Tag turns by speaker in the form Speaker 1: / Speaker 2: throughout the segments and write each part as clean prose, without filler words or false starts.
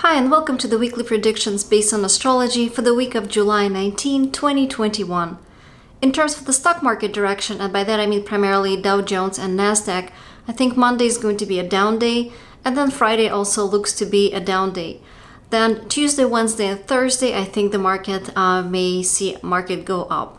Speaker 1: Hi, and welcome to the weekly predictions based on astrology for the week of July 19, 2021. In terms of the stock market direction, and by that I mean primarily Dow Jones and Nasdaq, I think Monday is going to be a down day, and then Friday also looks to be a down day. Then Tuesday, Wednesday, and Thursday, I think the market may see market go up.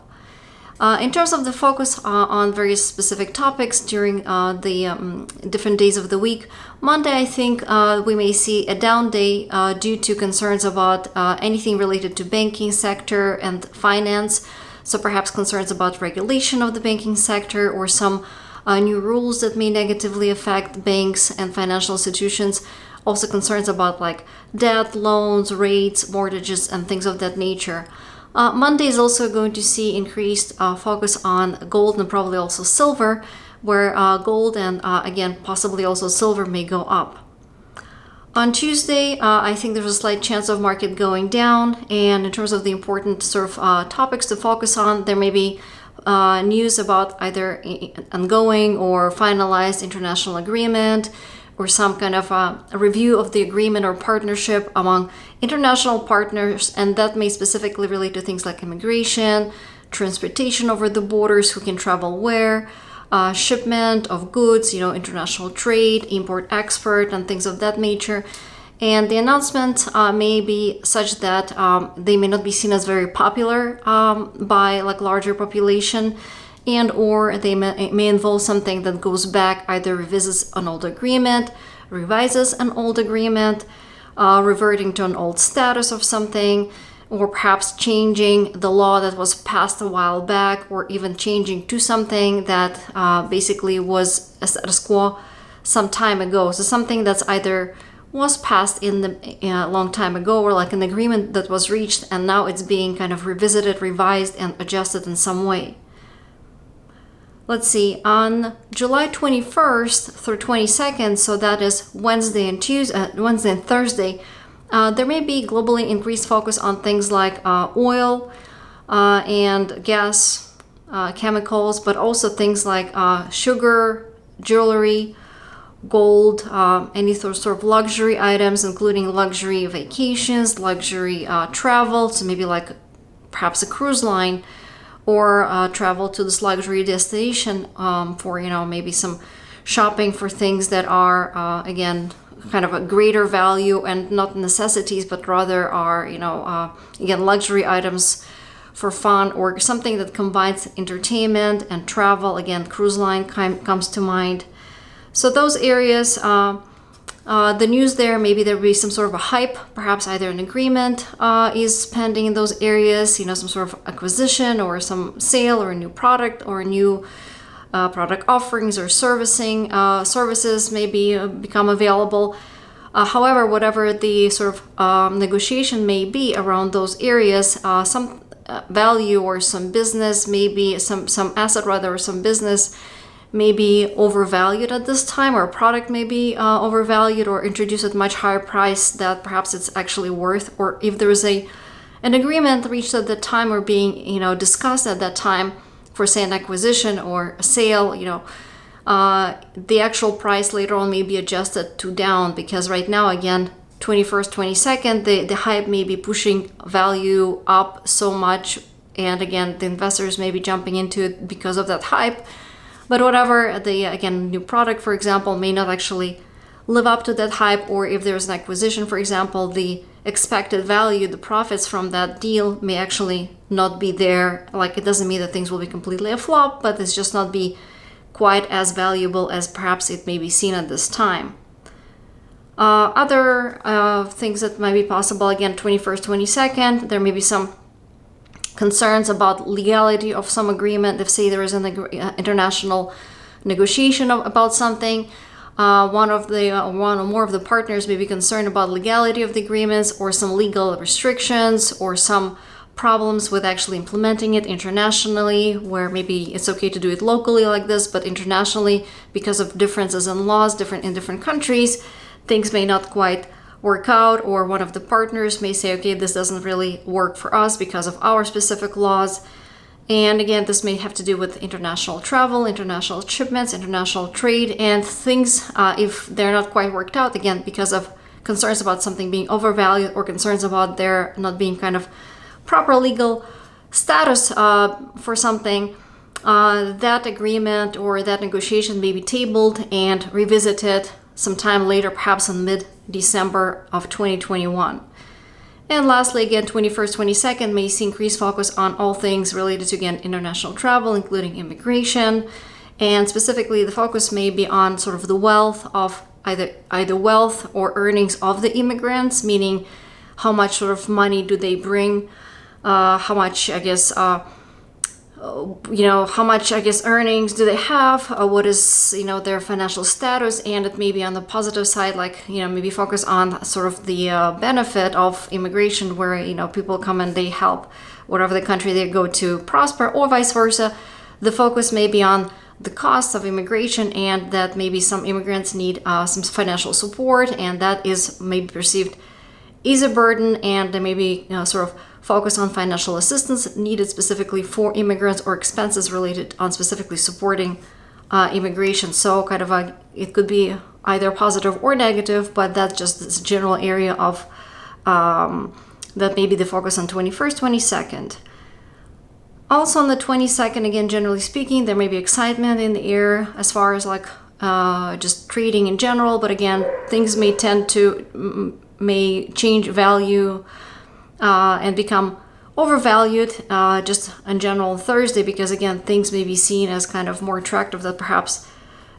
Speaker 1: In terms of the focus on various specific topics during the different days of the week, Monday I think we may see a down day due to concerns about anything related to banking sector and finance. So perhaps concerns about regulation of the banking sector or some new rules that may negatively affect banks and financial institutions. Also concerns about like debt, loans, rates, mortgages, and things of that nature. Monday is also going to see increased focus on gold and probably also silver, where gold and again possibly also silver may go up. On Tuesday, I think there's a slight chance of market going down, and in terms of the important sort of topics to focus on, there may be news about either ongoing or finalized international agreement, or some kind of a review of the agreement or partnership among international partners, and that may specifically relate to things like immigration, transportation over the borders, who can travel where, shipment of goods, international trade, import-export, and things of that nature. And the announcement may be such that they may not be seen as very popular by like larger population, and or they may involve something that goes back, either revisits an old agreement, revises an old agreement, reverting to an old status of something, or perhaps changing the law that was passed a while back, or even changing to something that basically was a status quo some time ago. So something that's either was passed in the long time ago, or like an agreement that was reached and now it's being kind of revisited, revised, and adjusted in some way. Let's see, on July 21st through 22nd, so that is Wednesday and Thursday, there may be globally increased focus on things like oil and gas, chemicals, but also things like sugar, jewelry, gold, any sort of luxury items, including luxury vacations, luxury travel, so maybe like perhaps a cruise line, or travel to this luxury destination for maybe some shopping for things that are again kind of a greater value and not necessities, but rather are again luxury items for fun, or something that combines entertainment and travel. Again, cruise line comes to mind. So those areas, the news there, maybe there will be some sort of a hype, perhaps either an agreement is pending in those areas, some sort of acquisition or some sale or a new product or a new product offerings or services maybe become available. However, whatever the sort of negotiation may be around those areas, some value or some business, maybe some asset rather, or some business may be overvalued at this time, or a product may be overvalued or introduced at much higher price that perhaps it's actually worth, or if there is an agreement reached at that time or being discussed at that time for, say, an acquisition or a sale, the actual price later on may be adjusted to down, because right now, again, 21st, 22nd, the hype may be pushing value up so much, and again, the investors may be jumping into it because of that hype. But whatever, again, new product, for example, may not actually live up to that hype, or if there's an acquisition, for example, the expected value, the profits from that deal may actually not be there. Like, it doesn't mean that things will be completely a flop, but it's just not be quite as valuable as perhaps it may be seen at this time. Other things that might be possible, again, 21st, 22nd, there may be some concerns about legality of some agreement. If, say, there is an international negotiation about something, one or more of the partners may be concerned about legality of the agreements, or some legal restrictions, or some problems with actually implementing it internationally, where maybe it's okay to do it locally like this, but internationally, because of differences in laws in different countries, things may not quite work out, or one of the partners may say, okay, this doesn't really work for us because of our specific laws. And again, this may have to do with international travel, international shipments, international trade, and things, if they're not quite worked out, again, because of concerns about something being overvalued or concerns about there not being kind of proper legal status for something, that agreement or that negotiation may be tabled and revisited sometime later, perhaps in mid-December of 2021. And lastly, again, 21st, 22nd may see increased focus on all things related to, again, international travel, including immigration. And specifically, the focus may be on sort of the wealth of either wealth or earnings of the immigrants, meaning how much sort of money do they bring, how much, I guess, how much, I guess, earnings do they have, what is, their financial status, and it may be on the positive side, like, maybe focus on sort of the benefit of immigration where, people come and they help whatever the country they go to prosper, or vice versa. The focus may be on the cost of immigration and that maybe some immigrants need some financial support, and that is maybe perceived is a burden, and there may be sort of focus on financial assistance needed specifically for immigrants or expenses related on specifically supporting immigration. So kind of it could be either positive or negative, but that's just this general area of that may be the focus on 21st, 22nd. Also on the 22nd, again, generally speaking, there may be excitement in the air as far as like just trading in general, but again, things may may change value and become overvalued just in general Thursday, because again, things may be seen as kind of more attractive than perhaps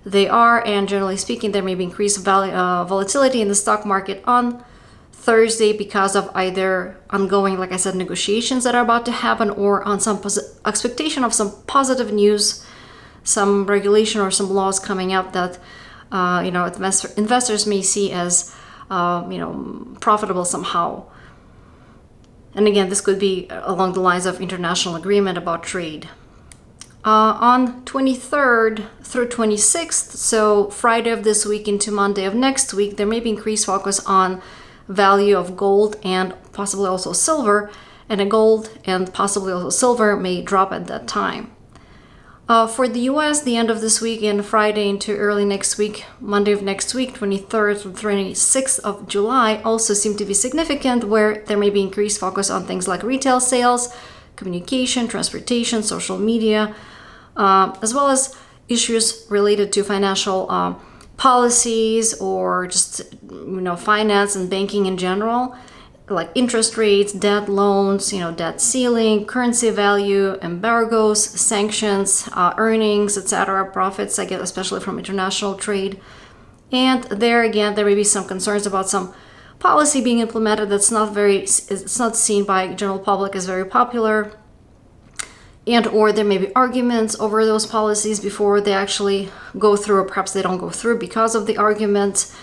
Speaker 1: they are, and generally speaking, there may be increased volatility in the stock market on Thursday because of either ongoing, like I said, negotiations that are about to happen, or on some expectation of some positive news, some regulation or some laws coming up that investors may see as profitable somehow. And again, this could be along the lines of international agreement about trade. On 23rd through 26th, so Friday of this week into Monday of next week, there may be increased focus on value of gold and possibly also silver, and a gold and possibly also silver may drop at that time. For the US, the end of this week and Friday into early next week, Monday of next week, 23rd through 26th of July, also seem to be significant, where there may be increased focus on things like retail sales, communication, transportation, social media, as well as issues related to financial policies or just finance and banking in general, like interest rates, debt loans, debt ceiling, currency value, embargoes, sanctions, earnings, etc., profits, I guess, especially from international trade. And there again, there may be some concerns about some policy being implemented that's it's not seen by general public as very popular, and or there may be arguments over those policies before they actually go through, or perhaps they don't go through because of the arguments.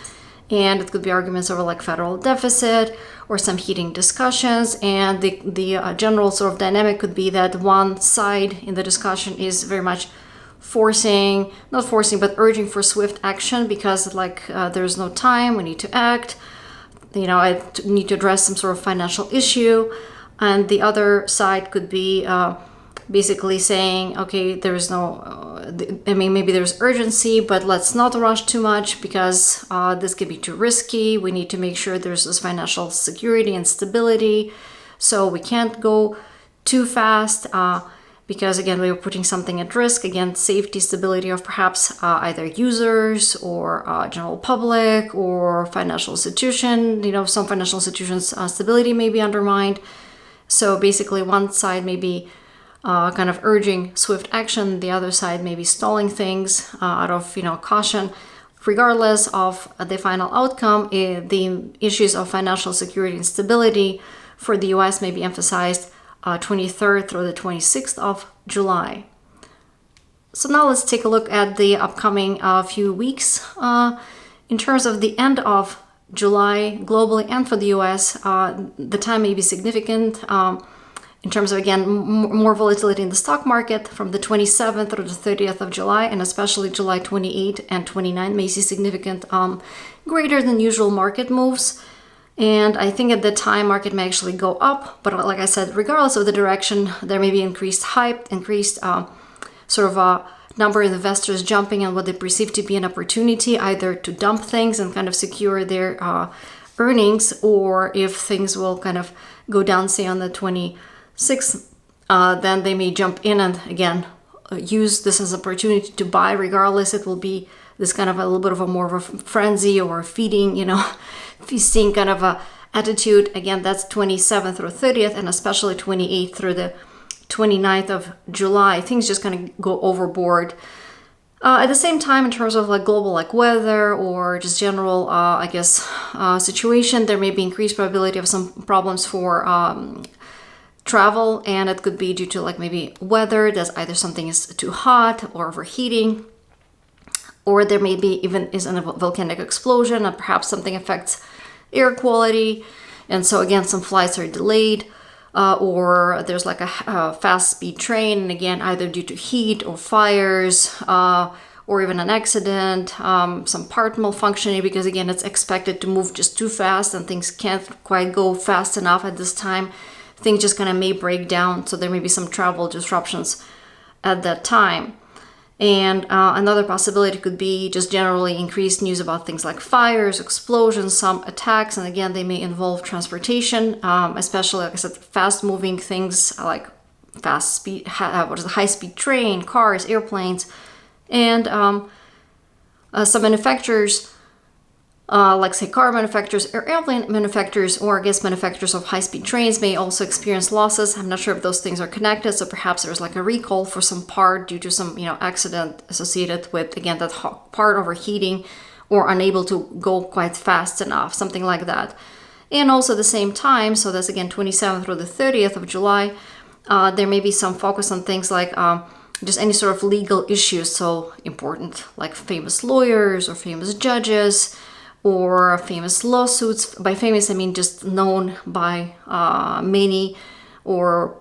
Speaker 1: And it could be arguments over like federal deficit or some heating discussions, and the general sort of dynamic could be that one side in the discussion is very much not forcing, but urging for swift action because there's no time, we need to act, I need to address some sort of financial issue. And the other side could be basically saying, okay, there's maybe there's urgency, but let's not rush too much because this could be too risky. We need to make sure there's this financial security and stability. So we can't go too fast because, again, we are putting something at risk. Again, safety, stability of perhaps either users or general public or financial institution. Some financial institutions' stability may be undermined. So basically, one side may be kind of urging swift action, the other side may be stalling things out of caution. Regardless of the final outcome, the issues of financial security and stability for the US may be emphasized 23rd through the 26th of July. So now let's take a look at the upcoming few weeks. In terms of the end of July globally and for the US, the time may be significant. In terms of, again, more volatility in the stock market from the 27th through the 30th of July, and especially July 28 and 29 may see significant greater than usual market moves. And I think at that time, market may actually go up. But like I said, regardless of the direction, there may be increased hype, increased sort of a number of investors jumping on what they perceive to be an opportunity, either to dump things and kind of secure their earnings, or if things will kind of go down, say on the 26th, then they may jump in and again use this as an opportunity to buy. Regardless, it will be this kind of a little bit of a more of a frenzy or feeding, feasting kind of a attitude. Again, that's 27th through 30th, and especially 28th through the 29th of July. Things just kind of go overboard. At the same time, in terms of like global like weather or just general, situation, there may be increased probability of some problems for travel, and it could be due to like maybe weather, that either something is too hot or overheating, or there may be even is a volcanic explosion, and perhaps something affects air quality, and so again some flights are delayed, or there's like a fast speed train, and again either due to heat or fires, or even an accident, some part malfunctioning, because again it's expected to move just too fast and things can't quite go fast enough at this time. Things just kind of may break down, so there may be some travel disruptions at that time. And another possibility could be just generally increased news about things like fires, explosions, some attacks, and again they may involve transportation, especially like I said, fast moving things like high speed train, cars, airplanes, and some manufacturers, like say car manufacturers or airplane manufacturers, or I guess manufacturers of high-speed trains may also experience losses. I'm not sure if those things are connected, so perhaps there's like a recall for some part due to some accident associated with, again, that part overheating or unable to go quite fast enough, something like that. And also at the same time, so that's again 27th through the 30th of July, there may be some focus on things like just any sort of legal issues, so important like famous lawyers or famous judges, or famous lawsuits. By famous, I mean just known by many, or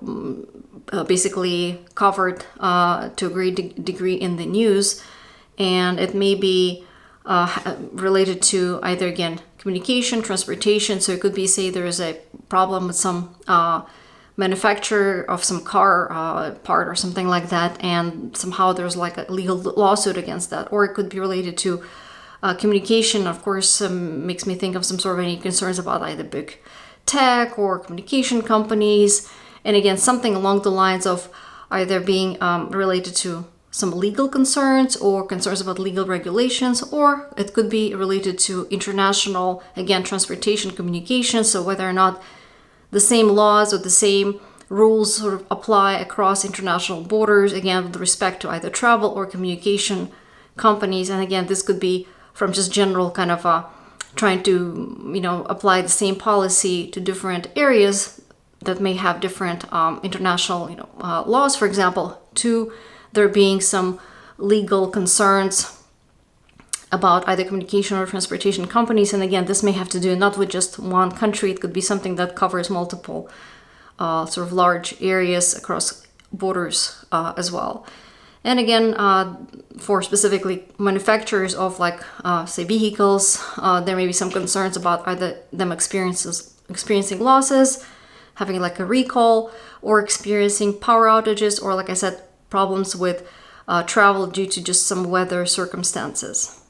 Speaker 1: basically covered to a great degree in the news. And it may be related to either, again, communication, transportation. So it could be, say, there is a problem with some manufacturer of some car part or something like that, and somehow there's like a legal lawsuit against that. Or it could be related to communication, of course, makes me think of some sort of any concerns about either big tech or communication companies. And again, something along the lines of either being related to some legal concerns or concerns about legal regulations, or it could be related to international, again, transportation, communication. So whether or not the same laws or the same rules sort of apply across international borders, again, with respect to either travel or communication companies. And again, this could be from just general kind of trying to, apply the same policy to different areas that may have different international, laws, for example, to there being some legal concerns about either communication or transportation companies. And again, this may have to do not with just one country. It could be something that covers multiple sort of large areas across borders as well. And again, for specifically manufacturers of like, say, vehicles, there may be some concerns about either them experiencing losses, having like a recall, or experiencing power outages, or like I said, problems with travel due to just some weather circumstances.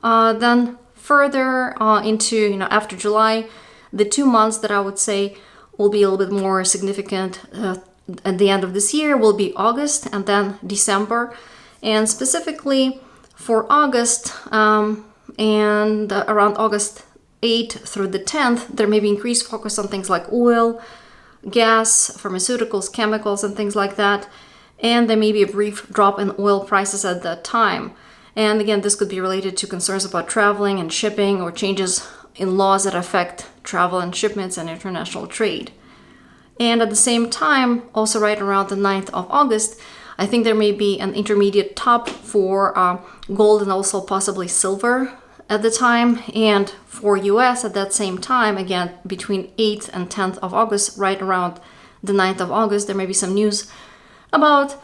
Speaker 1: Then further into, after July, the 2 months that I would say will be a little bit more significant at the end of this year will be August and then December. And specifically for August and around August 8th through the 10th, there may be increased focus on things like oil, gas, pharmaceuticals, chemicals, and things like that. And there may be a brief drop in oil prices at that time. And again, this could be related to concerns about traveling and shipping, or changes in laws that affect travel and shipments and international trade. And at the same time, also right around the 9th of August, I think there may be an intermediate top for gold and also possibly silver at the time. And for US at that same time, again, between 8th and 10th of August, right around the 9th of August, there may be some news about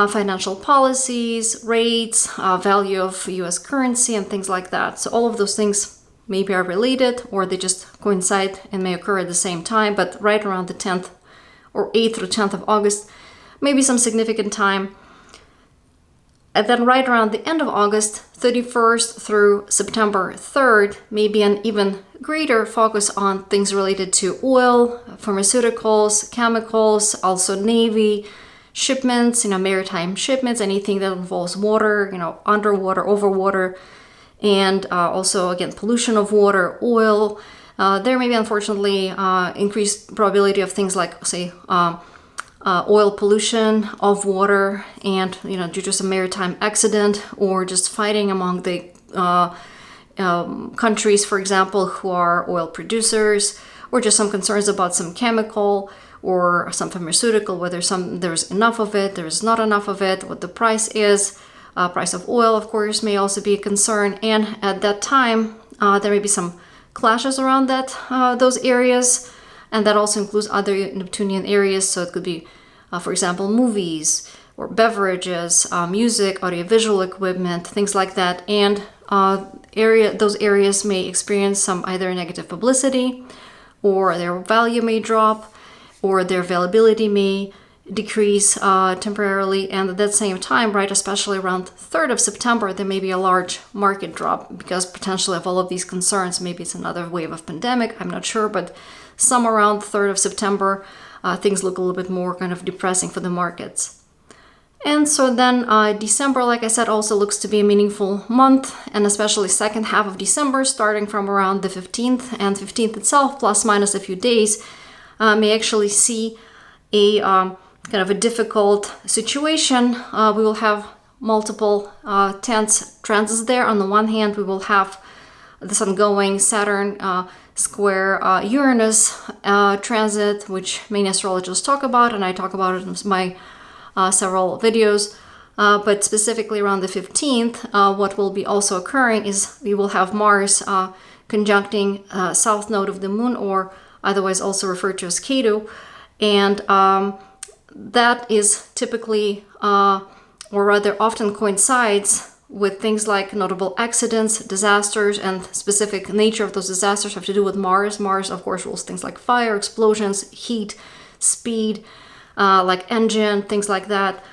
Speaker 1: financial policies, rates, value of US currency, and things like that. So all of those things maybe are related, or they just coincide and may occur at the same time, but right around the 10th or 8th through 10th of August, maybe some significant time And then right around the end of August 31st through September 3rd, maybe an even greater focus on things related to oil, pharmaceuticals, chemicals, also Navy, shipments, maritime shipments, anything that involves water, underwater, over water, and also, again, pollution of water, oil. There may be, unfortunately, increased probability of things like, say, oil pollution of water, and due to some maritime accident or just fighting among the countries, for example, who are oil producers, or just some concerns about some chemical or some pharmaceutical, whether there's enough of it, there's not enough of it, what the price is. Price of oil, of course, may also be a concern, and at that time there may be some clashes around those areas, and that also includes other Neptunian areas. So it could be, for example, movies or beverages, music, audiovisual equipment, things like that. And those areas may experience some either negative publicity, or their value may drop, or their availability may decrease temporarily. And at that same time, right, especially around 3rd of September, there may be a large market drop because potentially of all of these concerns. Maybe it's another wave of pandemic, I'm not sure, but some around 3rd of September, things look a little bit more kind of depressing for the markets. And so then December, like I said, also looks to be a meaningful month, and especially second half of December, starting from around the 15th, and 15th itself, plus minus a few days, may actually see a kind of a difficult situation. We will have multiple tense transits there. On the one hand, we will have this ongoing Saturn square Uranus transit, which many astrologers talk about, and I talk about it in my several videos. But specifically around the 15th, what will be also occurring is we will have Mars conjuncting south node of the moon, or otherwise also referred to as Ketu, and that is typically, or rather often coincides with things like notable accidents, disasters, and specific nature of those disasters have to do with Mars. Mars, of course, rules things like fire, explosions, heat, speed, like engine, things like that.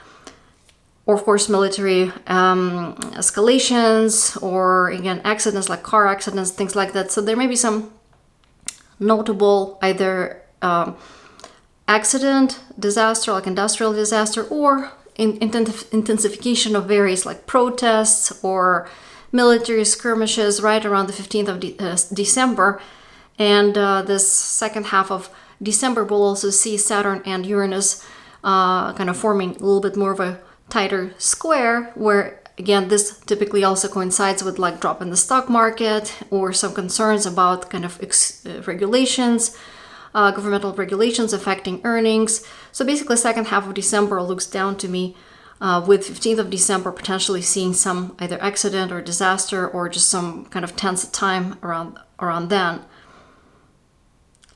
Speaker 1: Or, of course, military escalations, or, again, accidents like car accidents, things like that. So there may be some notable either accident, disaster, like industrial disaster, or intensification of various like protests or military skirmishes right around the 15th of December. And this second half of December will also see Saturn and Uranus kind of forming a little bit more of a tighter square, where again this typically also coincides with like drop in the stock market, or some concerns about kind of regulations, governmental regulations affecting earnings. So basically second half of December looks down to me with 15th of December potentially seeing some either accident or disaster, or just some kind of tense time around then.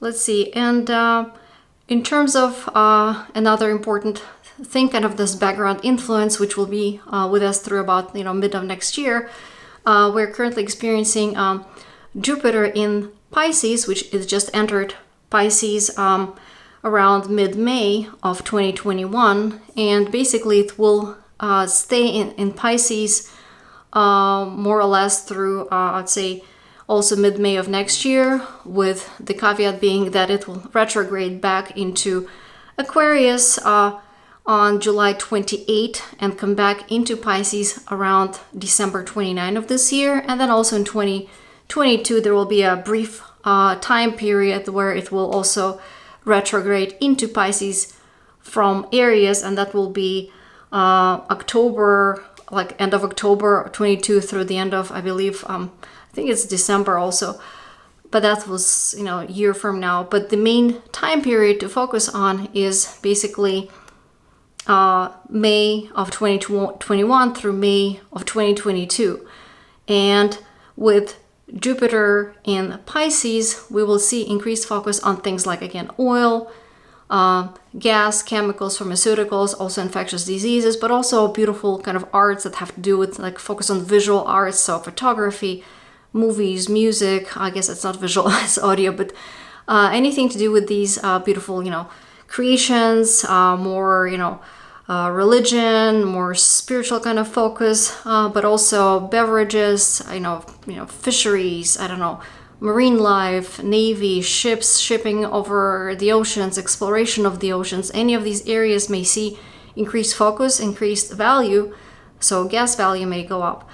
Speaker 1: Let's see, and in terms of another important thing, kind of this background influence, which will be with us through about mid of next year, we're currently experiencing Jupiter in Pisces, which is just entered Pisces around mid-May of 2021, and basically it will stay in Pisces more or less through I'd say also mid-May of next year, with the caveat being that it will retrograde back into Aquarius on July 28 and come back into Pisces around December 29 of this year. And then also in 2022 there will be a brief time period where it will also retrograde into Pisces from Aries, and that will be October, like end of October 22 through the end of, I believe, I think it's December also, but that was a year from now. But the main time period to focus on is basically May of 2021 through May of 2022. And with Jupiter in Pisces, we will see increased focus on things like, again, oil, gas, chemicals, pharmaceuticals, also infectious diseases, but also beautiful kind of arts that have to do with like focus on visual arts, so photography, movies, music. I guess it's not visual, it's audio, but anything to do with these beautiful, creations, more, religion, more spiritual kind of focus, but also beverages, fisheries, I don't know, marine life, navy, ships, shipping over the oceans, exploration of the oceans. Any of these areas may see increased focus, increased value. So gas value may go up,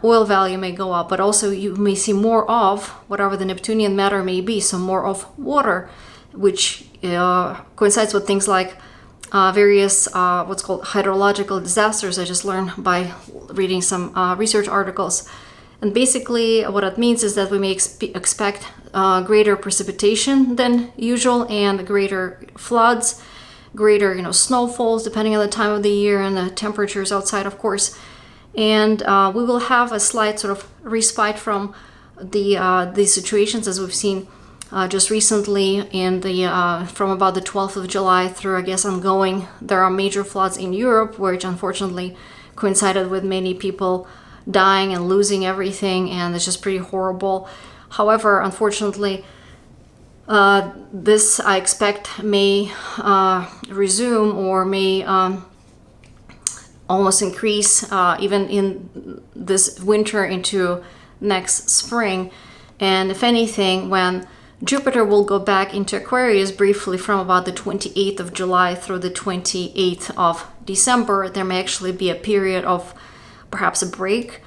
Speaker 1: oil value may go up, but also you may see more of whatever the Neptunian matter may be, so more of water, which coincides with things like various what's called hydrological disasters. I just learned by reading some research articles. And basically what it means is that we may expect greater precipitation than usual and greater floods, greater snowfalls depending on the time of the year and the temperatures outside, of course. And we will have a slight sort of respite from these situations, as we've seen just recently in the from about the 12th of July through, I guess, ongoing. There are major floods in Europe, which unfortunately coincided with many people dying and losing everything, and it's just pretty horrible. However, unfortunately, this I expect may resume or may almost increase even in this winter into next spring. And if anything, when Jupiter will go back into Aquarius briefly from about the 28th of July through the 28th of December, there may actually be a period of perhaps a break,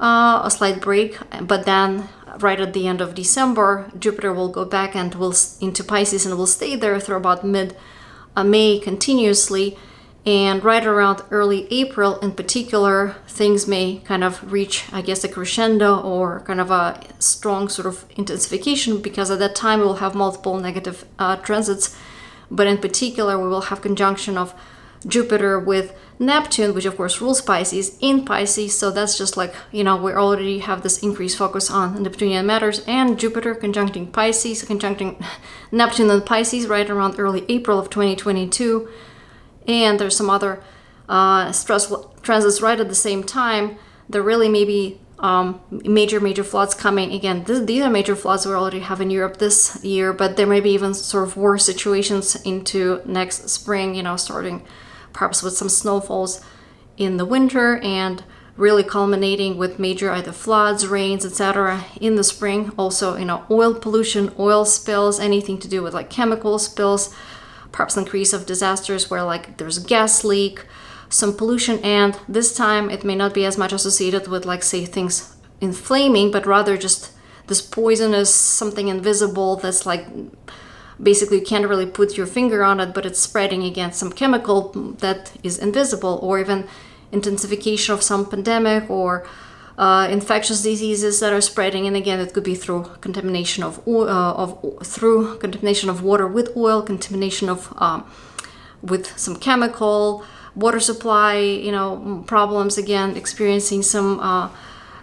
Speaker 1: a slight break, but then right at the end of December, Jupiter will go back and will into Pisces and will stay there through about mid-May continuously. And right around early April in particular, things may kind of reach, I guess, a crescendo or kind of a strong sort of intensification, because at that time we will have multiple negative transits. But in particular, we will have conjunction of Jupiter with Neptune, which of course rules Pisces, in Pisces. So that's just like, we already have this increased focus on Neptunian matters, and Jupiter conjuncting Pisces, conjuncting Neptune and Pisces right around early April of 2022. And there's some other stressful transits right at the same time. There really may be major floods coming. Again, these are major floods we already have in Europe this year, but there may be even sort of worse situations into next spring, starting perhaps with some snowfalls in the winter and really culminating with major either floods, rains, etc. in the spring. Also, oil pollution, oil spills, anything to do with like chemical spills, perhaps increase of disasters where like there's a gas leak, some pollution, and this time it may not be as much associated with like, say, things inflaming, but rather just this poisonous, something invisible that's like basically you can't really put your finger on it, but it's spreading against some chemical that is invisible, or even intensification of some pandemic or infectious diseases that are spreading. And again, it could be through contamination of oil, through contamination of water with oil, contamination of with some chemical, water supply, problems. Again, experiencing some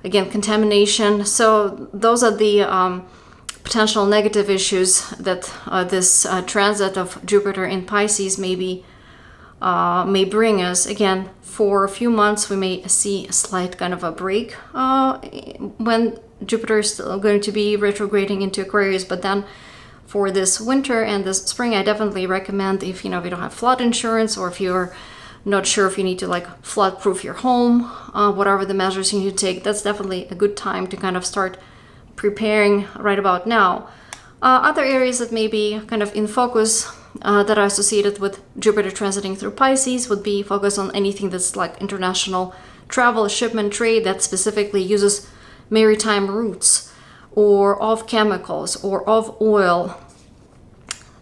Speaker 1: again contamination. So those are the potential negative issues that this transit of Jupiter in Pisces may bring us. Again, for a few months we may see a slight kind of a break when Jupiter is still going to be retrograding into Aquarius. But then for this winter and this spring, I definitely recommend, if you don't have flood insurance, or if you're not sure if you need to like flood proof your home, whatever the measures you need to take, that's definitely a good time to kind of start preparing right about now. Other areas that may be kind of in focus that are associated with Jupiter transiting through Pisces would be focus on anything that's like international travel, shipment, trade that specifically uses maritime routes or of chemicals or of oil.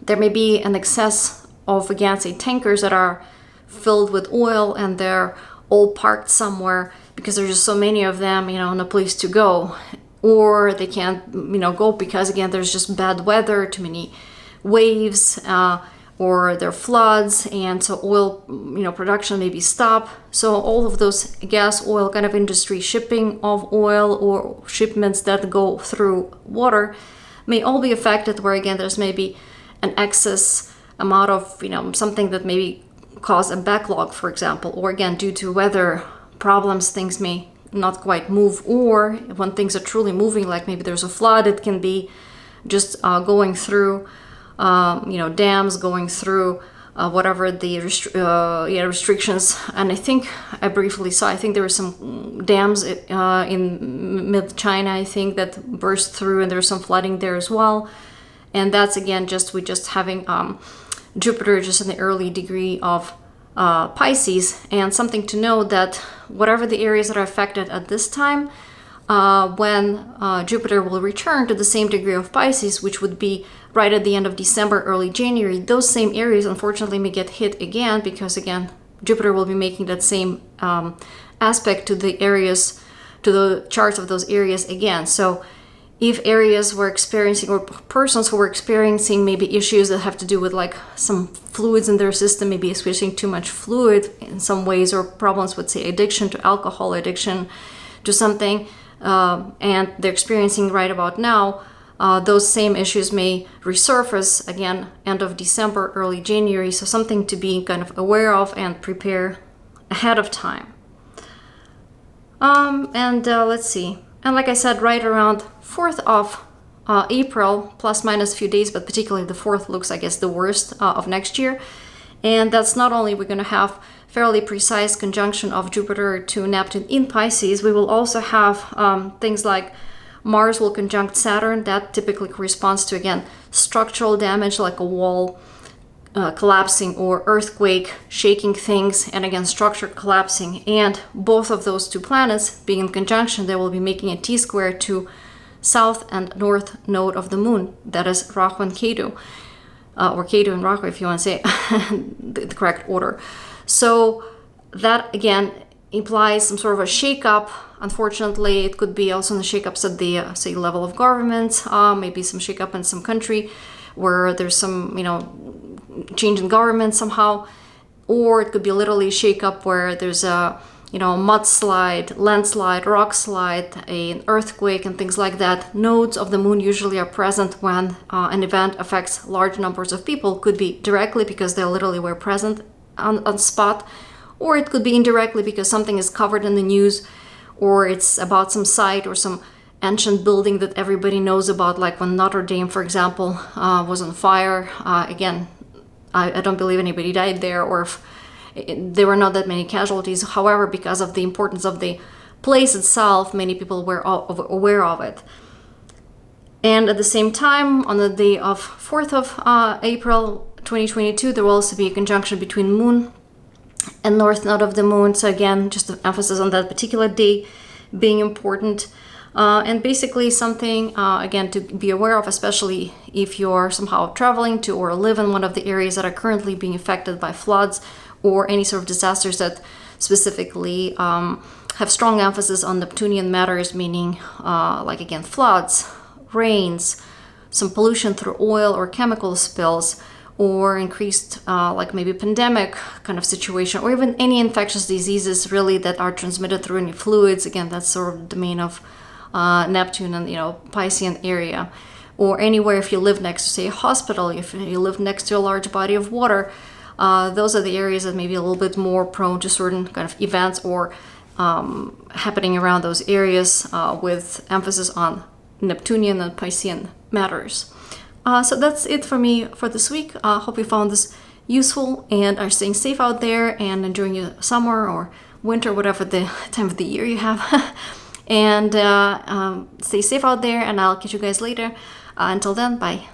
Speaker 1: There may be an excess of, again, say, tankers that are filled with oil and they're all parked somewhere because there's just so many of them, no place to go. Or they can't, go because, again, there's just bad weather, too many waves, or there are floods, and so oil, production may be stopped. So all of those gas, oil kind of industry, shipping of oil or shipments that go through water may all be affected, where, again, there's maybe an excess amount of, something that maybe cause a backlog, for example, or again, due to weather problems, things may not quite move, or when things are truly moving, like maybe there's a flood, it can be just going through, dams, going through whatever the restrictions. And I think I briefly saw, I think there were some dams in mid-China, I think, that burst through, and there's some flooding there as well. And that's, again, we just having Jupiter just in the early degree of Pisces. And something to know that whatever the areas that are affected at this time, when Jupiter will return to the same degree of Pisces, which would be right at the end of December, early January, those same areas unfortunately may get hit again, because again, Jupiter will be making that same aspect to the areas, to the charts of those areas again. So if areas were experiencing, or persons who were experiencing maybe issues that have to do with like some fluids in their system, maybe switching too much fluid in some ways, or problems with, say, addiction to alcohol, addiction to something, and they're experiencing right about now, those same issues may resurface again end of December, early January. So something to be kind of aware of and prepare ahead of time. Let's see. And like I said, right around 4th of April, plus minus a few days, but particularly the 4th looks, I guess, the worst of next year. And that's not only we're going to have fairly precise conjunction of Jupiter to Neptune in Pisces, we will also have things like Mars will conjunct Saturn. That typically corresponds to, again, structural damage, like a wall collapsing or earthquake shaking things, and again, structure collapsing. And both of those two planets being in conjunction, they will be making a T-square to south and north node of the moon. That is Rahu and Ketu, or Ketu and Rahu, if you want to say the correct order. So that, again, implies some sort of a shakeup. Unfortunately, it could be also in the shakeups at the, say, level of government, maybe some shakeup in some country where there's some, change in government somehow. Or it could be literally a shakeup where there's a, mudslide, landslide, rock slide, an earthquake, and things like that. Nodes of the moon usually are present when an event affects large numbers of people. Could be directly because they literally were present on spot, or it could be indirectly because something is covered in the news, or it's about some site or some ancient building that everybody knows about, like when Notre Dame, for example, was on fire. Again, I don't believe anybody died there, or if there were not that many casualties. However, because of the importance of the place itself, many people were aware of it. And at the same time, on the day of 4th of April 2022, there will also be a conjunction between Moon and North Node of the Moon. So again, just an emphasis on that particular day being important. And basically something, again, to be aware of, especially if you're somehow traveling to or live in one of the areas that are currently being affected by floods or any sort of disasters that specifically have strong emphasis on Neptunian matters, meaning like, again, floods, rains, some pollution through oil or chemical spills, or increased like maybe pandemic kind of situation, or even any infectious diseases really that are transmitted through any fluids. Again, that's sort of the domain of Neptune and Piscean area. Or anywhere, if you live next to, say, a hospital, if you live next to a large body of water, those are the areas that may be a little bit more prone to certain kind of events or happening around those areas, with emphasis on Neptunian and Piscean matters. So that's it for me for this week. Hope you found this useful and are staying safe out there and enjoying your summer or winter, whatever the time of the year you have. And stay safe out there, and I'll catch you guys later. Until then, bye.